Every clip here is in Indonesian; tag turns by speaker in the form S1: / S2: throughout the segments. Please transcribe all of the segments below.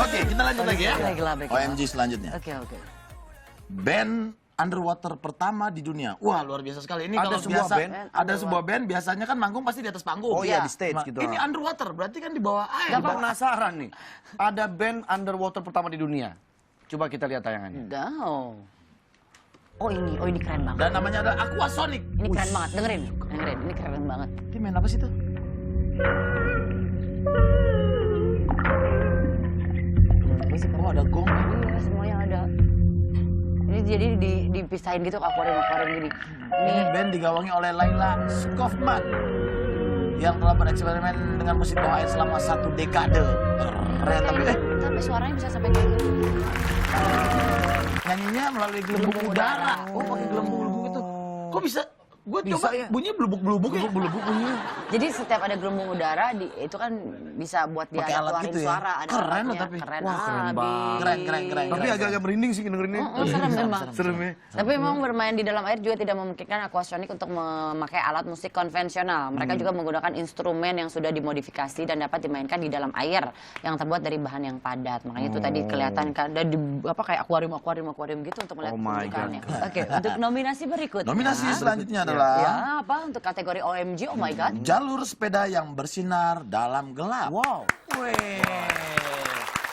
S1: Oke, kita lanjut lagi ya.
S2: Baiklah.
S1: OMG selanjutnya.
S2: Oke.
S1: Band underwater pertama di dunia. Wah, luar biasa sekali. Ini
S3: Ada
S1: kalau
S3: sebuah
S1: biasa
S3: band?
S1: ada sebuah band biasanya kan manggung pasti di atas panggung.
S3: Oh iya, di stage
S1: Nah,
S3: gitu.
S1: Ini underwater, berarti kan di bawah air.
S3: Bapak penasaran nih, ada band underwater pertama di dunia. Coba kita lihat tayangannya.
S2: Oh ini keren banget.
S1: Dan namanya ada Aquasonic.
S2: Ini keren banget, dengerin. Ini keren banget.
S1: Ini main apa sih tuh? Oh, ada gong.
S2: Iya, semuanya ada. Ini jadi dipisahin gitu akuarium gini.
S1: Ini band digawangi oleh Laila Skofman yang telah bereksperimen dengan musik bawah air selama 1 dekade. Keren tapi
S2: Tapi suaranya bisa sampai kayak gitu.
S1: nyanyinya melalui gelembung udara. Oh, pakai gelembung itu. Kok bisa? Gue coba
S3: ya?
S1: bunyinya belubuk-belubuk ya. bunyinya.
S2: Jadi setiap ada gelembung udara itu kan bisa buat dia
S1: Pakai alat
S2: keluarin
S1: gitu ya?
S2: suara. Ada
S1: Keren loh
S2: alatnya.
S1: tapi.
S2: Keren
S3: Wah, keren
S2: abis.
S3: banget.
S1: Keren.
S3: Tapi agak-agak merinding sih dengerinnya.
S2: Serem memang.
S3: Serem ya.
S2: Tapi memang bermain di dalam air juga tidak memungkinkan Aquasonic untuk memakai alat musik konvensional. Mereka juga menggunakan instrumen yang sudah dimodifikasi dan dapat dimainkan di dalam air yang terbuat dari bahan yang padat. Makanya itu tadi kelihatan kan ada di kayak akuarium gitu untuk melihat
S3: Oh my
S2: bentukannya.
S3: God.
S2: Oke, untuk nominasi berikutnya.
S1: Nominasi selanjutnya adalah
S2: Ya, apa untuk kategori OMG? Oh my god.
S1: jalur sepeda yang bersinar dalam gelap.
S3: Wow.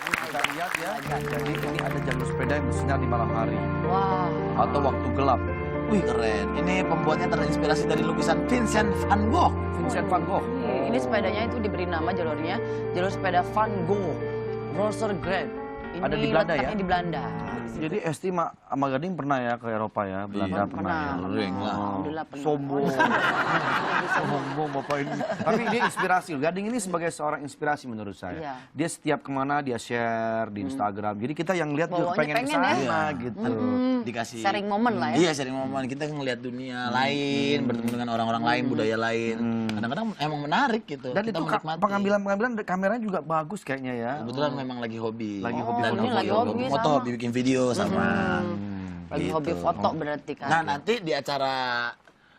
S3: Kita lihat ya. Jadi ini ada jalur sepeda yang bersinar di malam hari
S2: Wow.
S3: atau waktu gelap.
S1: Wih, keren. Ini pembuatnya terinspirasi dari lukisan Vincent van Gogh.
S3: Vincent van Gogh.
S2: Ini sepedanya itu diberi nama jalurnya jalur sepeda Van Gogh Rozengracht. Ini
S3: Ada di Belanda ya?
S2: letaknya di Belanda.
S3: Jadi Esti sama Gading pernah ya ke Eropa ya, Belanda pernah ya.
S1: Sering lah.
S2: Alhamdulillah pernah.
S3: Sombong. Sombong Bapak ini. Tapi ini inspirasi. Gading ini sebagai seorang inspirasi menurut saya.
S2: Iya.
S3: Dia setiap kemana dia share di Instagram. Jadi kita yang lihat juga
S2: Bawanya
S3: pengen ke
S2: pengen ya.
S3: sana gitu.
S1: Dikasih
S2: Sharing momen lah ya.
S1: Iya, sharing momen. Kita ngelihat dunia lain, bertemu dengan orang-orang lain, budaya lain. Kadang-kadang emang menarik gitu.
S3: Dan
S1: kita
S3: itu
S1: menikmati.
S3: pengambilan kameranya juga bagus kayaknya ya.
S1: Kebetulan memang lagi hobi.
S3: Lagi hobi
S1: Dan
S3: foto.
S2: Lagi hobi
S1: moto,
S2: sama.
S1: hobi bikin video sama.
S2: Lagi
S1: Gitu.
S2: hobi foto berarti kan.
S1: Nah, nanti di acara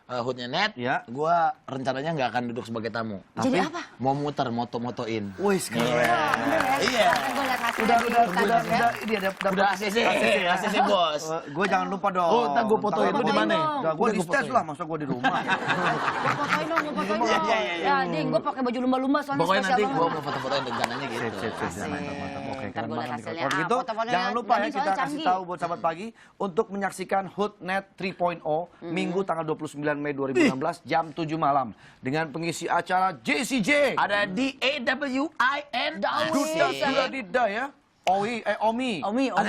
S1: Hoodnya Net,
S3: Ya.
S1: gua rencananya nggak akan duduk sebagai tamu.
S2: Jadi
S1: Tapi
S2: apa?
S1: mau muter, moto-motoin.
S3: Wih, keren.
S1: Iya.
S2: Gue lihat hasilnya di Instagram ya.
S3: Ini ada
S1: Udah ACC, ACC bos.
S3: Gue jangan lupa dong.
S1: Oh, ntar gua fotoin lu di mana?
S3: Gue di stage lah, masa gue di rumah.
S2: Gue fotoin dong.
S1: Iya.
S2: Ya, Ding, gue pakai baju lumba-lumba soalnya
S1: Pokoknya
S2: spesial
S1: nanti
S2: banget.
S1: gua mau foto-fotoin rencananya gitu.
S3: Mantap. Oke,
S2: Ntar
S3: keren
S2: gua lihat
S3: banget nih.
S2: hasilnya.
S3: Kalau gitu,
S2: Foto-fotonya
S3: jangan lupa ya
S2: Gading
S3: kita
S2: soalnya
S3: kasih
S2: canggih.
S3: tahu buat sahabat pagi untuk menyaksikan Hoodnet 3.0 Minggu tanggal 29 Mei 2016 jam 7 malam dengan pengisi acara JCJ.
S1: Ada di AWIN.
S3: Duta sudah Dida ya. Omi.
S1: Ada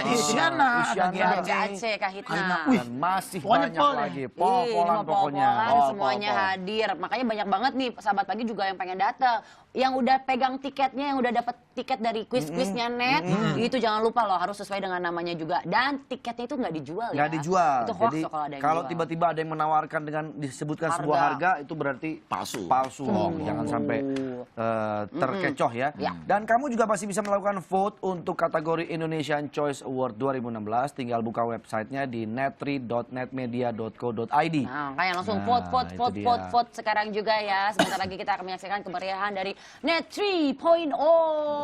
S1: Isyana, ada
S3: Isyana.
S2: Aceh, Kahitna.
S3: Dan masih
S1: Pokoknya
S3: banyak
S1: pol deh.
S3: lagi.
S2: Ih,
S3: Pol-polan
S2: lima
S3: pokoknya.
S2: pol-polan, semuanya hadir. Makanya banyak banget nih sahabat pagi juga yang pengen datang. Yang udah pegang tiketnya, yang udah dapat tiket dari kuis-kuisnya Net, itu jangan lupa loh harus sesuai dengan namanya juga. Dan tiketnya itu nggak dijual ya.
S3: Nggak dijual.
S2: Itu hoax
S3: Jadi
S2: loh kalau ada yang
S3: kalau
S2: jual.
S3: tiba-tiba ada yang menawarkan dengan disebutkan sebuah harga itu berarti
S1: Palsu.
S3: Jangan sampai terkecoh ya. Dan kamu juga masih bisa melakukan vote untuk kategori Indonesian Choice Award 2016. Tinggal buka websitenya di netri.netmedia.co.id.
S2: Nah, kayak langsung
S3: Nah,
S2: vote
S3: itu dia.
S2: sekarang juga ya. Sebentar lagi kita akan menyaksikan kemeriahan dari Net 3.0.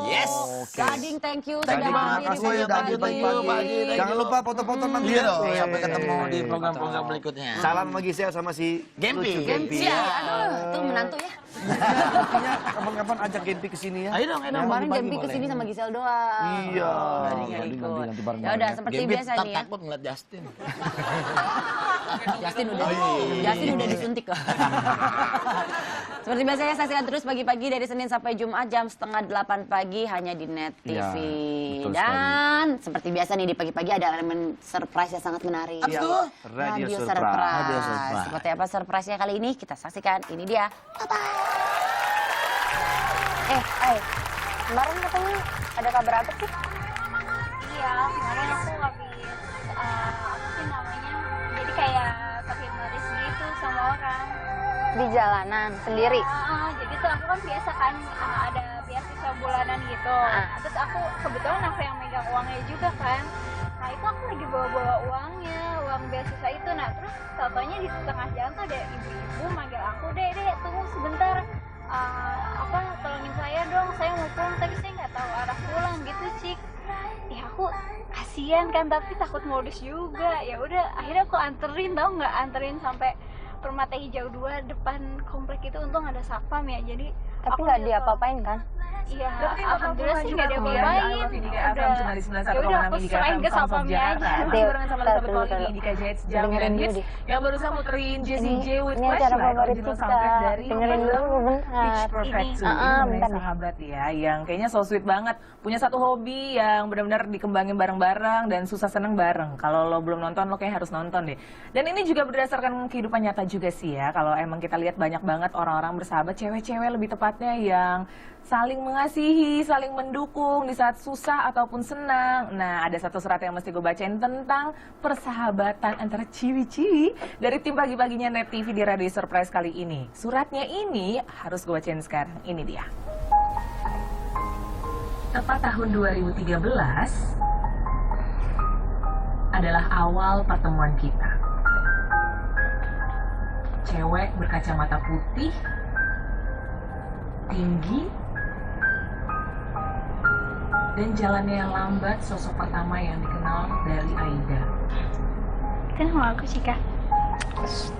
S1: Yes.
S2: Gading, thank you sudah
S3: Gading,
S2: hadir
S3: terima kasih
S2: di
S3: sudah hadir
S2: pagi.
S3: pagi. Jangan lupa foto-foto nanti
S1: Iya
S3: ya.
S1: dong, sampai ketemu di program-program berikutnya.
S3: Salam bagi saya sama si
S1: Gempi.
S3: lucu
S2: Gempi ya, aduh, itu menantu ya.
S3: Buktinya kapan-kapan ajak Gempi ke sini ya.
S1: Ayo dong,
S2: Kemarin
S1: pagi
S2: Gempi
S1: boleh.
S2: kesini sama Gisel doang.
S3: Iya.
S2: Gading nggak
S3: Nanti
S2: ikut.
S3: bareng-bareng
S2: Ya udah
S3: ya.
S2: seperti
S1: Gempi
S2: biasa nih ya.
S1: takut ngeliat Justin.
S2: Justin udah disuntik kok. Seperti biasa ya, saksikan terus pagi-pagi dari Senin sampai Jumat jam 7:30 pagi hanya di Net TV.
S3: Ya, betul
S2: Dan seperti biasa nih di pagi-pagi ada elemen surprise yang sangat menarik.
S1: Apa tuh?
S3: Radio
S2: Radio
S3: surprise.
S1: Radio surprise.
S2: Seperti apa surprise-nya kali ini kita saksikan. Ini dia.
S4: Kemarin katanya ada kabar apa sih? Iya, kemarin aku habis apa sih namanya? Jadi kayak pakai baris gitu sama orang. Di jalanan sendiri. Jadi tuh aku kan biasa kan ada beasiswa bulanan gitu. Terus aku kebetulan aku yang megang uangnya juga kan. Nah itu aku lagi bawa-bawa uangnya, uang beasiswa itu. Nah terus taunya di tengah jalan tuh ada ibu-ibu manggil aku, dek tunggu sebentar. Tolongin saya dong, saya mau pulang tapi saya nggak tahu arah pulang gitu Cik. kasihan kan, tapi takut modus juga. Ya udah akhirnya aku anterin, tau nggak, anterin sampai Permata Hijau 2 depan komplek itu. Untung ada satpam ya, jadi
S5: Tapi
S4: aku
S5: nggak
S4: juga-
S5: diapa-apain kan?
S4: Iya,
S6: Berarti
S4: alhamdulillah sih nggak
S6: juga
S4: diapa-apain.
S6: ya, Indika
S4: Udah.
S6: FM cuma di
S4: Ya udah,
S6: 91,6
S4: aku
S6: Indika
S4: serahin
S6: FM
S4: ke
S6: Songs of
S4: satpamnya
S6: Jakarta.
S4: aja.
S6: Masih barengan sama
S5: Tahu,
S6: Elizabeth
S5: tahu,
S6: Colin
S5: tahu.
S6: Indika Jets Jam
S5: Dengerin
S6: dan
S5: dulu
S6: Hits
S5: deh.
S6: yang barusan muterin Jessie J with
S5: Ini acara
S6: Flashlight,
S5: favorit
S6: original
S5: kita.
S6: soundtrack dari
S5: Dengerin dulu
S6: Pitch
S5: bentar.
S6: Perfect
S4: Ini.
S6: 2. Ini
S5: bentar
S6: mengenai
S5: deh.
S6: sahabat ya, yang kayaknya so sweet banget. Punya satu hobi yang benar-benar dikembangin bareng-bareng dan susah seneng bareng. Kalau lo belum nonton, lo kayak harus nonton deh. Dan ini juga berdasarkan kehidupan nyata juga sih ya. Kalau emang kita lihat banyak banget orang-orang bersahabat, cewek-cewek lebih tepatnya yang saling mengasihi, saling mendukung di saat susah ataupun senang. Nah, ada satu surat yang mesti gue bacain tentang persahabatan antara ciwi-ciwi dari tim pagi-paginya Net TV di Radio Surprise kali ini. Suratnya ini harus gue bacain sekarang. Ini dia. Tepat tahun 2013 adalah awal pertemuan kita. Cewek berkacamata putih, tinggi, dan jalannya yang lambat, sosok pertama yang dikenal dari Aida.
S4: Kenapa aku sih, Kak?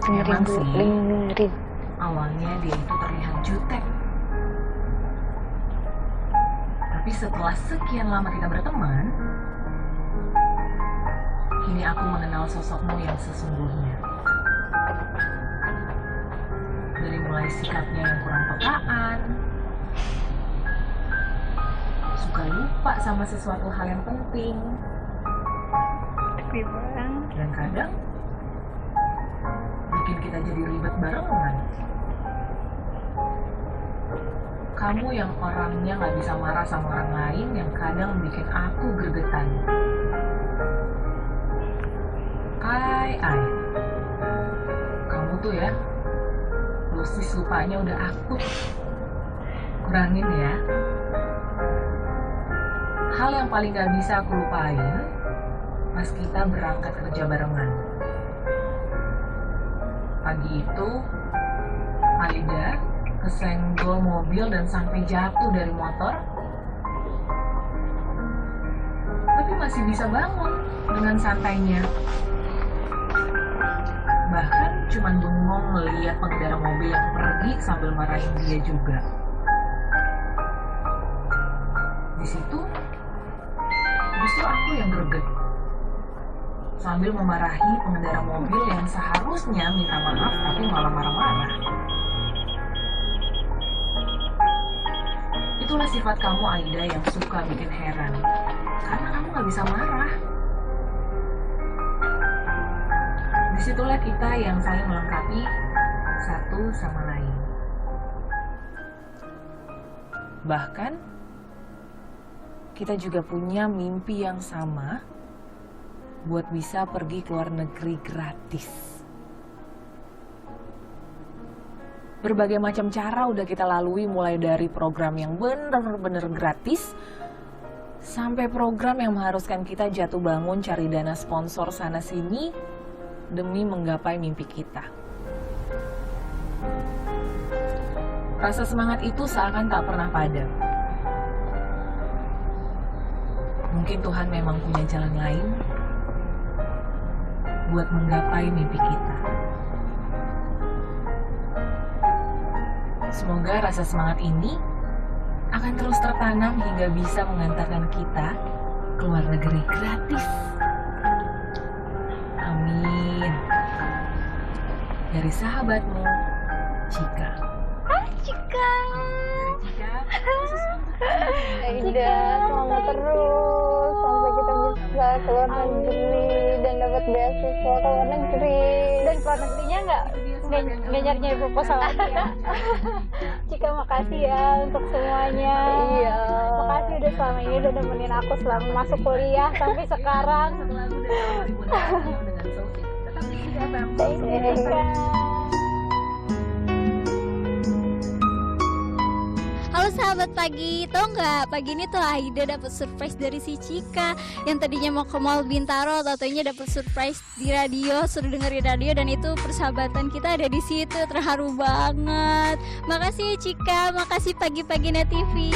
S5: Dengerin
S6: Emang
S5: dulu,
S6: sih.
S5: dengerin.
S6: Awalnya dia itu terlihat jutek. Tapi setelah sekian lama kita berteman, kini aku mengenal sosokmu yang sesungguhnya. Dari mulai sikapnya yang kurang pekaan, suka lupa sama sesuatu hal yang penting,
S4: Tapi bang,
S6: dan kadang bikin kita jadi ribet barengan. Kamu yang orangnya nggak bisa marah sama orang lain, yang kadang bikin aku gregetan. Ai, kamu tuh ya, dosis lupanya udah akut. Kurangin ya. Hal yang paling gak bisa aku lupain pas kita berangkat kerja barengan. Pagi itu, Aida kesenggol mobil dan sampai jatuh dari motor. Tapi masih bisa bangun dengan santainya. Bahkan cuman bengong melihat pengendara mobil yang pergi sambil marahin dia juga. Di situ, justru aku yang greget. Sambil memarahi pengendara mobil yang seharusnya minta maaf tapi malah marah-marah. Itulah sifat kamu, Aida, yang suka bikin heran. Karena kamu gak bisa marah. Disitulah kita yang saling melengkapi satu sama lain. Bahkan, kita juga punya mimpi yang sama buat bisa pergi ke luar negeri gratis. Berbagai macam cara udah kita lalui, mulai dari program yang bener-bener gratis sampai program yang mengharuskan kita jatuh bangun cari dana sponsor sana-sini demi menggapai mimpi kita. Rasa semangat itu seakan tak pernah padam. Mungkin Tuhan memang punya jalan lain buat menggapai mimpi kita. Semoga rasa semangat ini akan terus tertanam hingga bisa mengantarkan kita ke luar negeri gratis. Amin. Dari sahabatmu, Cika.
S4: Cika.
S6: Cika,
S5: Aida, semangat terus sampai kita bisa keluar negeri dan dapat beasiswa ke luar negeri.
S4: Dan keluar negerinya nggak nyari-nyari proposal lagi ya. Cika, makasih ya untuk semuanya.
S5: Iya.
S4: Makasih udah selama ini udah nemenin aku selama masuk kuliah sampai sekarang.
S6: setelah udah dengan Sophie. Tetap di Cika FM.
S4: Thank you, Cika.
S7: Halo sahabat pagi, tau nggak pagi ini tuh Aida dapet surprise dari si Cika yang tadinya mau ke Mall Bintaro, taunya dapet surprise di radio, suruh dengerin radio dan itu persahabatan kita ada di situ, terharu banget. Makasih ya Cika, makasih pagi-pagi Net TV.